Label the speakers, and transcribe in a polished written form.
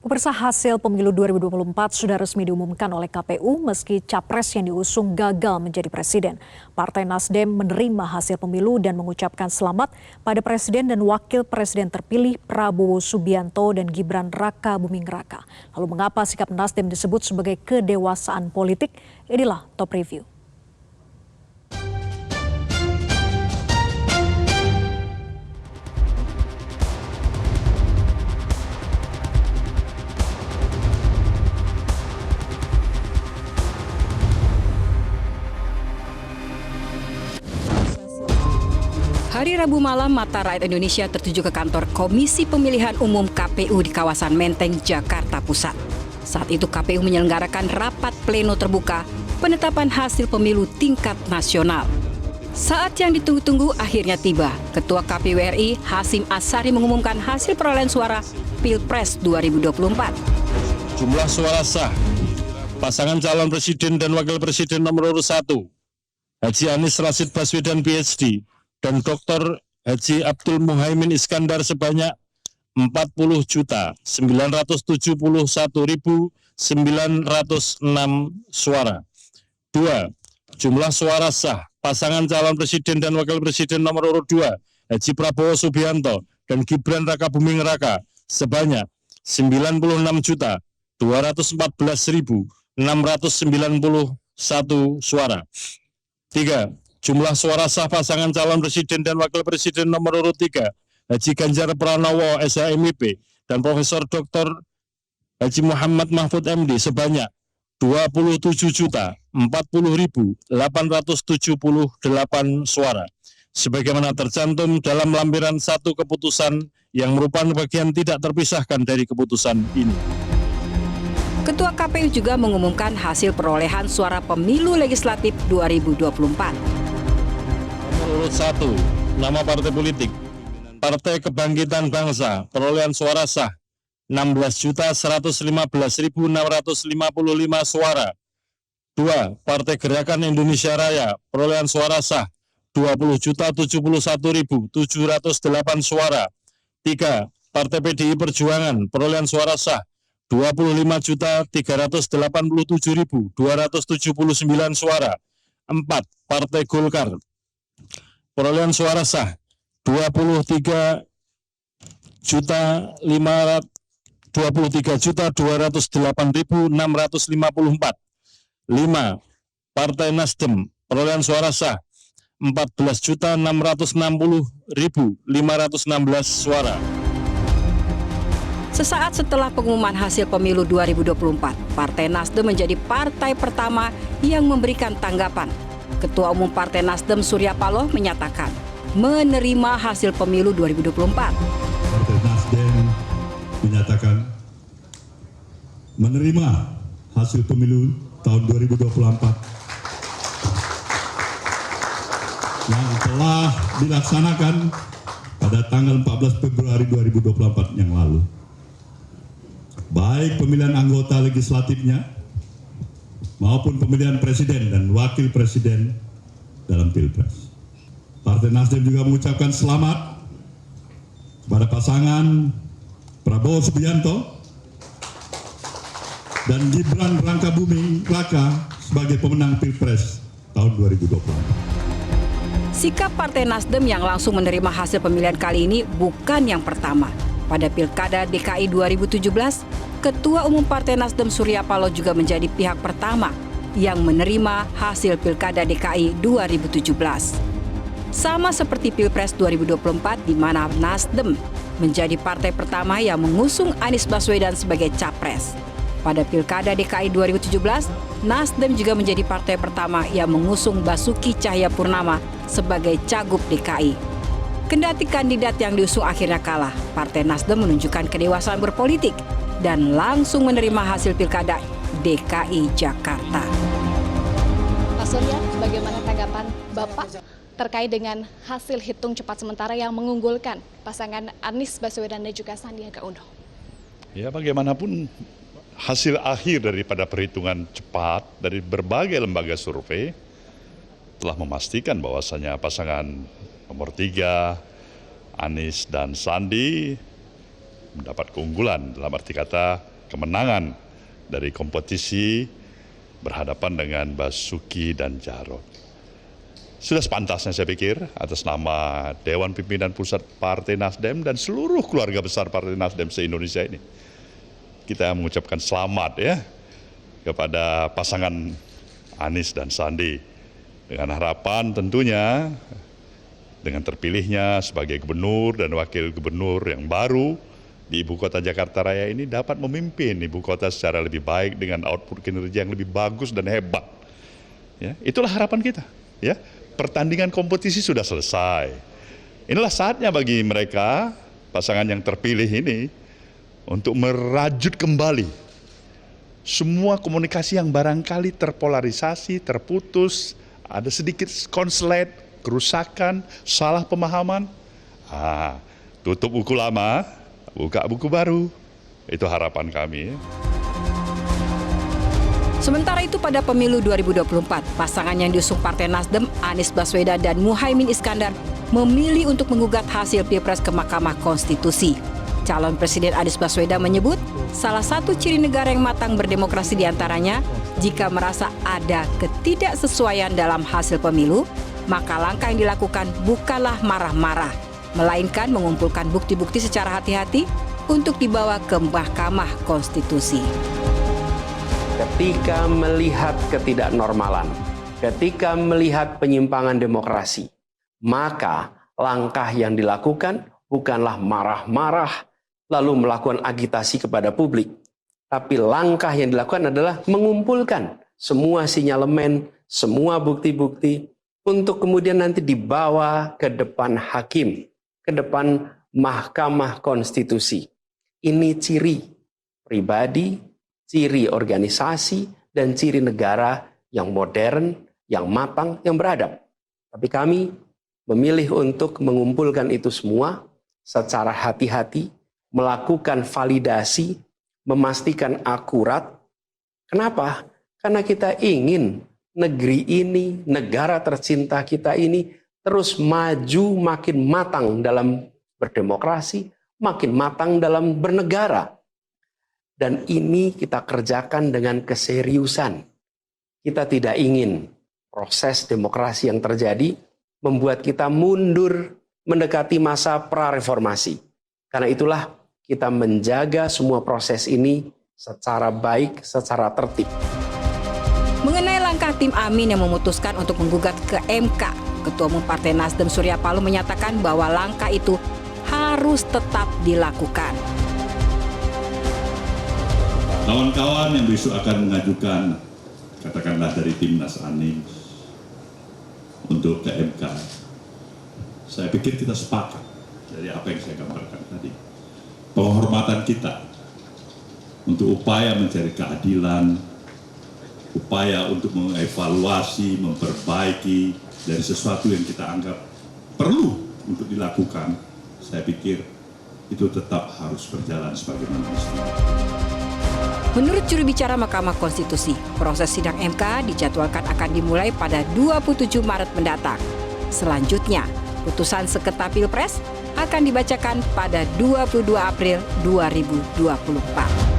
Speaker 1: Pemirsa, hasil pemilu 2024 sudah resmi diumumkan oleh KPU meski capres yang diusung gagal menjadi presiden. Partai Nasdem menerima hasil pemilu dan mengucapkan selamat pada presiden dan wakil presiden terpilih Prabowo Subianto dan Gibran Raka Buming Raka. Lalu mengapa sikap Nasdem disebut sebagai kedewasaan politik? Inilah Top Review.
Speaker 2: Hari Rabu malam, mata rakyat Indonesia tertuju ke kantor Komisi Pemilihan Umum KPU di kawasan Menteng, Jakarta Pusat. Saat itu KPU menyelenggarakan rapat pleno terbuka penetapan hasil pemilu tingkat nasional. Saat yang ditunggu-tunggu akhirnya tiba. Ketua KPU RI Hasyim Asyari mengumumkan hasil perolehan suara Pilpres 2024.
Speaker 3: Jumlah suara sah pasangan calon presiden dan wakil presiden nomor urut 1 Haji Anies Rashid Baswedan PhD dan Dr. Haji Abdul Muhaimin Iskandar sebanyak 40.971.906 suara. 2. Jumlah suara sah pasangan calon presiden dan wakil presiden nomor urut 2 Haji Prabowo Subianto dan Gibran Raka Buming Raka sebanyak 96.214.691 suara. 3. Jumlah suara sah pasangan calon presiden dan wakil presiden nomor urut 3 Haji Ganjar Pranowo SHMIP dan Profesor Dr. Haji Muhammad Mahfud MD sebanyak 27.040.878 suara. Sebagaimana tercantum dalam lampiran 1 keputusan yang merupakan bagian tidak terpisahkan dari keputusan ini.
Speaker 2: Ketua KPU juga mengumumkan hasil perolehan suara pemilu legislatif 2024.
Speaker 3: Urut 1, nama partai politik, Partai Kebangkitan Bangsa, perolehan suara sah 16.115.655 suara. 2. Partai Gerakan Indonesia Raya, perolehan suara sah 20.071.708 suara. 3. Partai PDI Perjuangan, perolehan suara sah 25.387.279 suara. 4. Partai Golkar, perolehan suara sah 23.208.654. 5. Partai Nasdem, perolehan suara sah 14.660.516 suara.
Speaker 2: Sesaat setelah pengumuman hasil pemilu 2024, Partai Nasdem menjadi partai pertama yang memberikan tanggapan. Ketua Umum Partai Nasdem Surya Paloh menyatakan menerima hasil pemilu 2024.
Speaker 4: Partai Nasdem menyatakan menerima hasil pemilu tahun 2024 yang telah dilaksanakan pada tanggal 14 Februari 2024 yang lalu. Baik pemilihan anggota legislatifnya maupun pemilihan presiden dan wakil presiden dalam Pilpres. Partai Nasdem juga mengucapkan selamat kepada pasangan Prabowo Subianto dan Gibran Raka Buming Raka sebagai pemenang Pilpres tahun 2024.
Speaker 2: Sikap Partai Nasdem yang langsung menerima hasil pemilihan kali ini bukan yang pertama. Pada Pilkada DKI 2017, Ketua Umum Partai Nasdem Surya Paloh juga menjadi pihak pertama yang menerima hasil Pilkada DKI 2017. Sama seperti Pilpres 2024 di mana Nasdem menjadi partai pertama yang mengusung Anies Baswedan sebagai capres. Pada Pilkada DKI 2017, Nasdem juga menjadi partai pertama yang mengusung Basuki Cahayapurnama sebagai Cagup DKI. Kendati kandidat yang diusung akhirnya kalah, Partai Nasdem menunjukkan kedewasaan berpolitik dan langsung menerima hasil Pilkada DKI Jakarta.
Speaker 5: Pak Surya, bagaimana tanggapan Bapak terkait dengan hasil hitung cepat sementara yang mengunggulkan pasangan Anies Baswedan dan juga Sandiaga Uno?
Speaker 6: Ya, bagaimanapun hasil akhir daripada perhitungan cepat dari berbagai lembaga survei telah memastikan bahwasanya pasangan nomor 3, Anies dan Sandi, mendapat keunggulan dalam arti kata kemenangan dari kompetisi berhadapan dengan Basuki dan Jarot. Sudah sepantasnya saya pikir atas nama Dewan Pimpinan Pusat Partai Nasdem dan seluruh keluarga besar Partai Nasdem se-Indonesia ini, kita mengucapkan selamat ya kepada pasangan Anies dan Sandi, dengan harapan tentunya dengan terpilihnya sebagai gubernur dan wakil gubernur yang baru di Ibu Kota Jakarta Raya ini dapat memimpin Ibu Kota secara lebih baik dengan output kinerja yang lebih bagus dan hebat. Ya, itulah harapan kita. Ya, pertandingan kompetisi sudah selesai. Inilah saatnya bagi mereka pasangan yang terpilih ini untuk merajut kembali semua komunikasi yang barangkali terpolarisasi, terputus, ada sedikit konslet, kerusakan, salah pemahaman. Tutup buku lama, buka buku baru. Itu harapan kami.
Speaker 2: Sementara itu pada pemilu 2024, pasangan yang diusung Partai Nasdem, Anies Baswedan dan Muhaimin Iskandar, memilih untuk menggugat hasil Pilpres ke Mahkamah Konstitusi. Calon Presiden Anies Baswedan menyebut salah satu ciri negara yang matang berdemokrasi diantaranya jika merasa ada ketidaksesuaian dalam hasil pemilu, maka langkah yang dilakukan bukanlah marah-marah, melainkan mengumpulkan bukti-bukti secara hati-hati untuk dibawa ke Mahkamah Konstitusi.
Speaker 7: Ketika melihat ketidaknormalan, ketika melihat penyimpangan demokrasi, maka langkah yang dilakukan bukanlah marah-marah lalu melakukan agitasi kepada publik, tapi langkah yang dilakukan adalah mengumpulkan semua sinyalemen, semua bukti-bukti untuk kemudian nanti dibawa ke depan hakim, ke depan Mahkamah Konstitusi. Ini ciri pribadi, ciri organisasi, dan ciri negara yang modern, yang matang, yang beradab. Tapi kami memilih untuk mengumpulkan itu semua secara hati-hati, melakukan validasi, memastikan akurat. Kenapa? Karena kita ingin negeri ini, negara tercinta kita ini terus maju, makin matang dalam berdemokrasi, makin matang dalam bernegara. Dan ini kita kerjakan dengan keseriusan. Kita tidak ingin proses demokrasi yang terjadi membuat kita mundur mendekati masa prareformasi. Karena itulah kita menjaga semua proses ini secara baik, secara tertib.
Speaker 2: Mengenai langkah tim Amin yang memutuskan untuk menggugat ke MK, Ketua Umum Partai Nasdem Surya Paloh menyatakan bahwa langkah itu harus tetap dilakukan.
Speaker 4: Kawan-kawan yang besok akan mengajukan, katakanlah dari Timnas Anies untuk ke MK, saya pikir kita sepakat dari apa yang saya gambarkan tadi. Penghormatan kita untuk upaya mencari keadilan, upaya untuk mengevaluasi, memperbaiki dari sesuatu yang kita anggap perlu untuk dilakukan, saya pikir itu tetap harus berjalan sebagaimana mestinya.
Speaker 2: Menurut juru bicara Mahkamah Konstitusi, proses sidang MK dijadwalkan akan dimulai pada 27 Maret mendatang. Selanjutnya, putusan sengketa Pilpres akan dibacakan pada 22 April 2024.